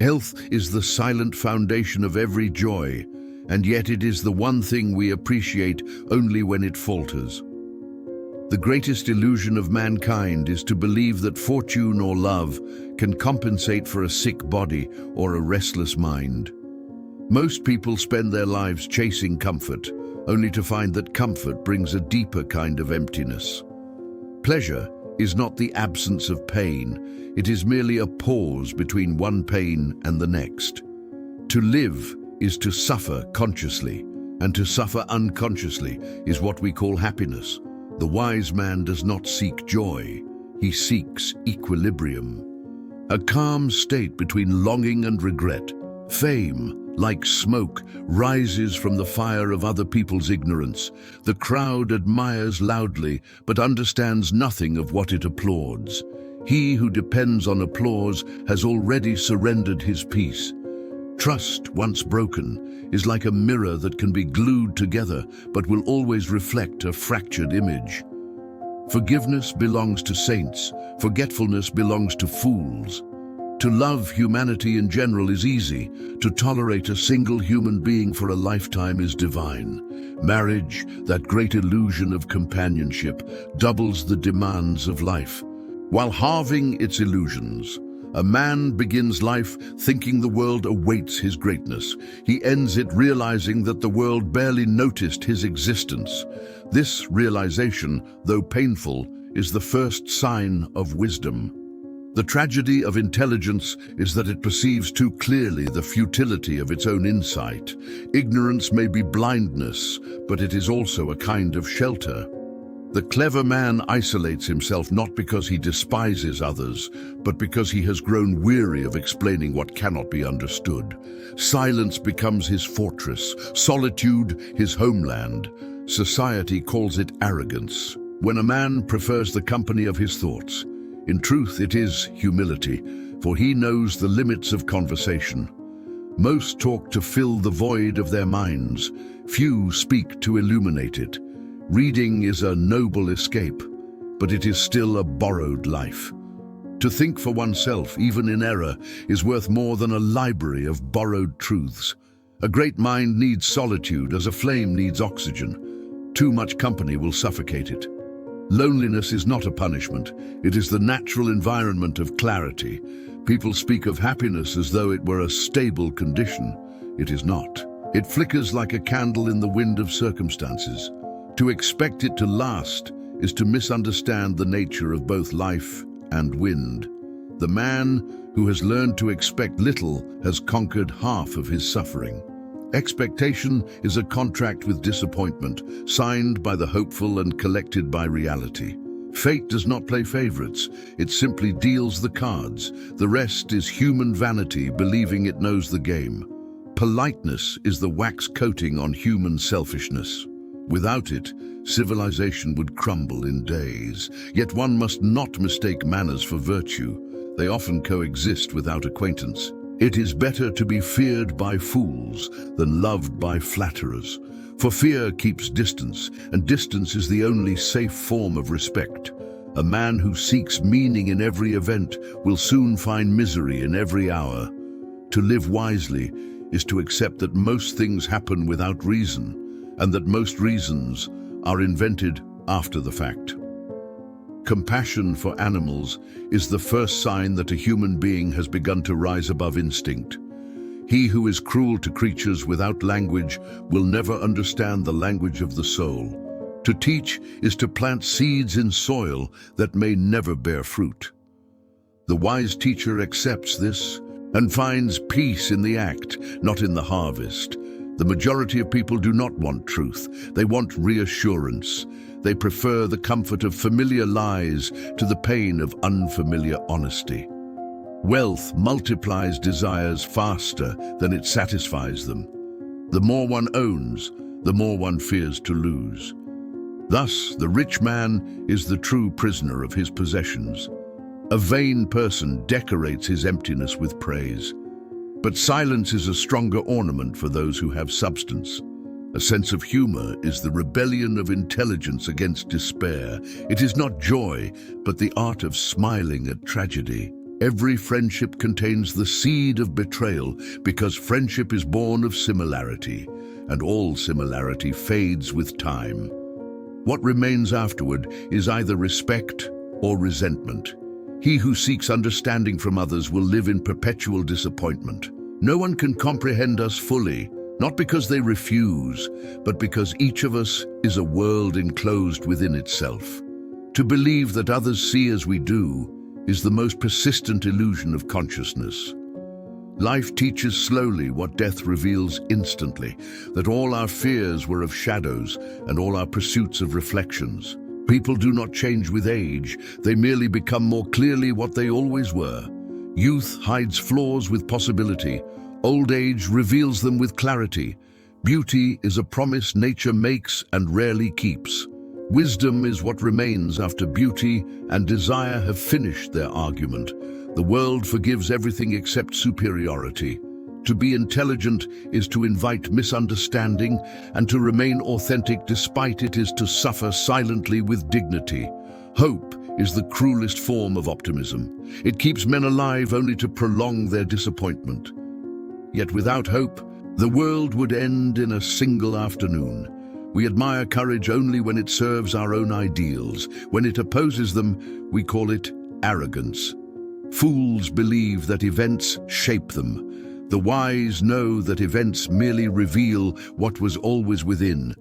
Health is the silent foundation of every joy, and yet it is the one thing we appreciate only when it falters. The greatest illusion of mankind is to believe that fortune or love can compensate for a sick body or a restless mind. Most people spend their lives chasing comfort, only to find that comfort brings a deeper kind of emptiness. Pleasure is not the absence of pain, it is merely a pause between one pain and the next. To live is to suffer consciously, and to suffer unconsciously is what we call happiness. The wise man does not seek joy, he seeks equilibrium. A calm state between longing and regret. Fame, like smoke, rises from the fire of other people's ignorance. The crowd admires loudly, but understands nothing of what it applauds. He who depends on applause has already surrendered his peace. Trust, once broken, is like a mirror that can be glued together, but will always reflect a fractured image. Forgiveness belongs to saints, forgetfulness belongs to fools. To love humanity in general is easy. To tolerate a single human being for a lifetime is divine. Marriage, that great illusion of companionship, doubles the demands of life. While halving its illusions, a man begins life thinking the world awaits his greatness. He ends it realizing that the world barely noticed his existence. This realization, though painful, is the first sign of wisdom. The tragedy of intelligence is that it perceives too clearly the futility of its own insight. Ignorance may be blindness, but it is also a kind of shelter. The clever man isolates himself not because he despises others, but because he has grown weary of explaining what cannot be understood. Silence becomes his fortress, solitude his homeland. Society calls it arrogance. When a man prefers the company of his thoughts, in truth it is humility, for he knows the limits of conversation. Most talk to fill the void of their minds. Few speak to illuminate it. Reading is a noble escape, but it is still a borrowed life. To think for oneself, even in error, is worth more than a library of borrowed truths. A great mind needs solitude as a flame needs oxygen. Too much company will suffocate it. Loneliness is not a punishment. It is the natural environment of clarity. People speak of happiness as though it were a stable condition. It is not. It flickers like a candle in the wind of circumstances. To expect it to last is to misunderstand the nature of both life and wind. The man who has learned to expect little has conquered half of his suffering. Expectation is a contract with disappointment, signed by the hopeful and collected by reality. Fate does not play favorites, it simply deals the cards. The rest is human vanity, believing it knows the game. Politeness is the wax coating on human selfishness. Without it, civilization would crumble in days. Yet one must not mistake manners for virtue. They often coexist without acquaintance. It is better to be feared by fools than loved by flatterers. For fear keeps distance, and distance is the only safe form of respect. A man who seeks meaning in every event will soon find misery in every hour. To live wisely is to accept that most things happen without reason, and that most reasons are invented after the fact. Compassion for animals is the first sign that a human being has begun to rise above instinct. He who is cruel to creatures without language will never understand the language of the soul. To teach is to plant seeds in soil that may never bear fruit. The wise teacher accepts this and finds peace in the act, not in the harvest. The majority of people do not want truth. They want reassurance. They prefer the comfort of familiar lies to the pain of unfamiliar honesty. Wealth multiplies desires faster than it satisfies them. The more one owns, the more one fears to lose. Thus, the rich man is the true prisoner of his possessions. A vain person decorates his emptiness with praise. But silence is a stronger ornament for those who have substance. A sense of humor is the rebellion of intelligence against despair. It is not joy, but the art of smiling at tragedy. Every friendship contains the seed of betrayal because friendship is born of similarity, and all similarity fades with time. What remains afterward is either respect or resentment. He who seeks understanding from others will live in perpetual disappointment. No one can comprehend us fully, not because they refuse, but because each of us is a world enclosed within itself. To believe that others see as we do is the most persistent illusion of consciousness. Life teaches slowly what death reveals instantly, that all our fears were of shadows and all our pursuits of reflections. People do not change with age, they merely become more clearly what they always were. Youth hides flaws with possibility, old age reveals them with clarity. Beauty is a promise nature makes and rarely keeps. Wisdom is what remains after beauty and desire have finished their argument. The world forgives everything except superiority. To be intelligent is to invite misunderstanding, and to remain authentic despite it is to suffer silently with dignity. Hope is the cruelest form of optimism. It keeps men alive only to prolong their disappointment. Yet without hope, the world would end in a single afternoon. We admire courage only when it serves our own ideals. When it opposes them, we call it arrogance. Fools believe that events shape them. The wise know that events merely reveal what was always within.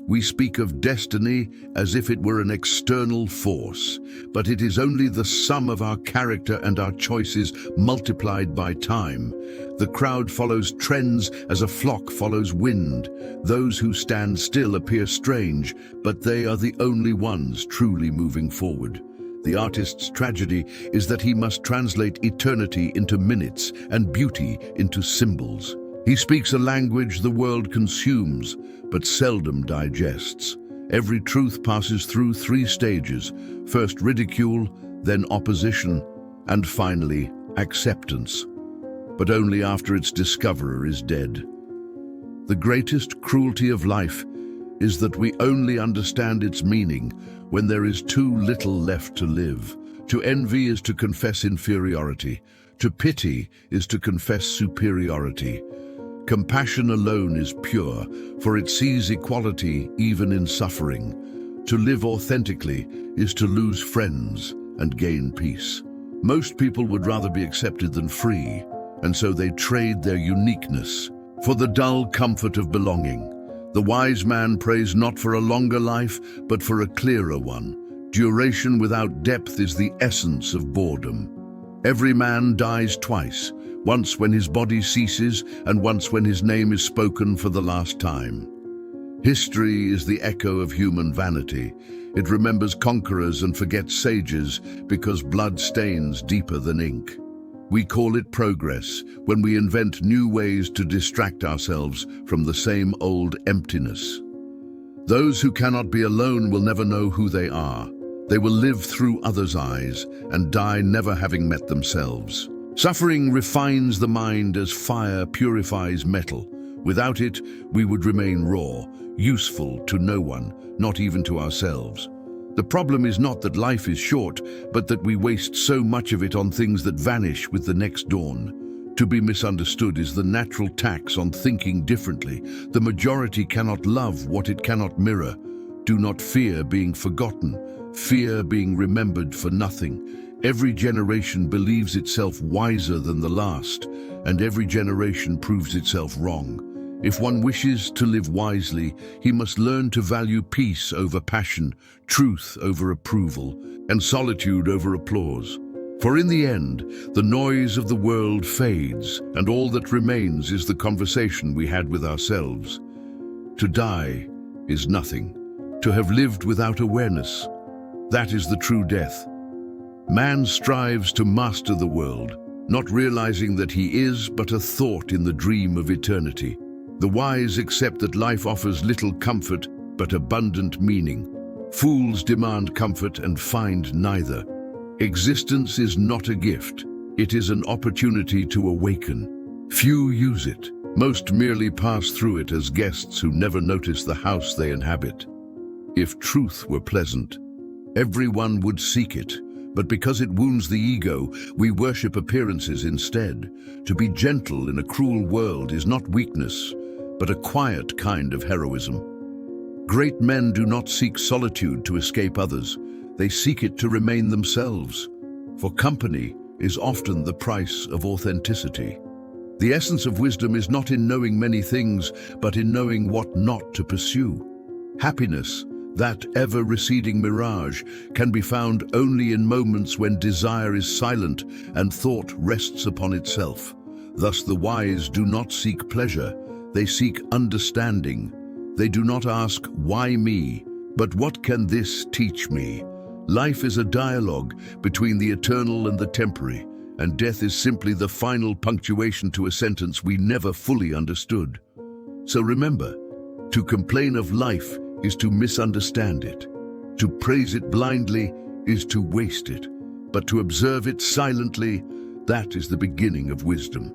We speak of destiny as if it were an external force, but it is only the sum of our character and our choices multiplied by time. The crowd follows trends as a flock follows wind. Those who stand still appear strange, but they are the only ones truly moving forward. The artist's tragedy is that he must translate eternity into minutes and beauty into symbols. He speaks a language the world consumes, but seldom digests. Every truth passes through three stages: first ridicule, then opposition, and finally acceptance. But only after its discoverer is dead. The greatest cruelty of life is that we only understand its meaning when there is too little left to live. To envy is to confess inferiority. To pity is to confess superiority. Compassion alone is pure, for it sees equality even in suffering. To live authentically is to lose friends and gain peace. Most people would rather be accepted than free, and so they trade their uniqueness for the dull comfort of belonging. The wise man prays not for a longer life, but for a clearer one. Duration without depth is the essence of boredom. Every man dies twice, once when his body ceases and once when his name is spoken for the last time. History is the echo of human vanity. It remembers conquerors and forgets sages because blood stains deeper than ink. We call it progress when we invent new ways to distract ourselves from the same old emptiness. Those who cannot be alone will never know who they are. They will live through others' eyes and die never having met themselves. Suffering refines the mind as fire purifies metal. Without it, we would remain raw, useful to no one, not even to ourselves. The problem is not that life is short, but that we waste so much of it on things that vanish with the next dawn. To be misunderstood is the natural tax on thinking differently. The majority cannot love what it cannot mirror. Do not fear being forgotten, fear being remembered for nothing. Every generation believes itself wiser than the last, and every generation proves itself wrong. If one wishes to live wisely, he must learn to value peace over passion, truth over approval, and solitude over applause. For in the end, the noise of the world fades, and all that remains is the conversation we had with ourselves. To die is nothing. To have lived without awareness, that is the true death. Man strives to master the world, not realizing that he is but a thought in the dream of eternity. The wise accept that life offers little comfort but abundant meaning. Fools demand comfort and find neither. Existence is not a gift. It is an opportunity to awaken. Few use it. Most merely pass through it as guests who never notice the house they inhabit. If truth were pleasant, everyone would seek it, But because it wounds the ego, we worship appearances instead. To be gentle in a cruel world is not weakness, but a quiet kind of heroism. Great men do not seek solitude to escape others. They seek it to remain themselves. For company is often the price of authenticity. The essence of wisdom is not in knowing many things, but in knowing what not to pursue. Happiness, that ever-receding mirage, can be found only in moments when desire is silent and thought rests upon itself. Thus the wise do not seek pleasure, they seek understanding. They do not ask, "Why me?" but "What can this teach me?" Life is a dialogue between the eternal and the temporary, and death is simply the final punctuation to a sentence we never fully understood. So remember, to complain of life is to misunderstand it. To praise it blindly is to waste it. But to observe it silently, that is the beginning of wisdom.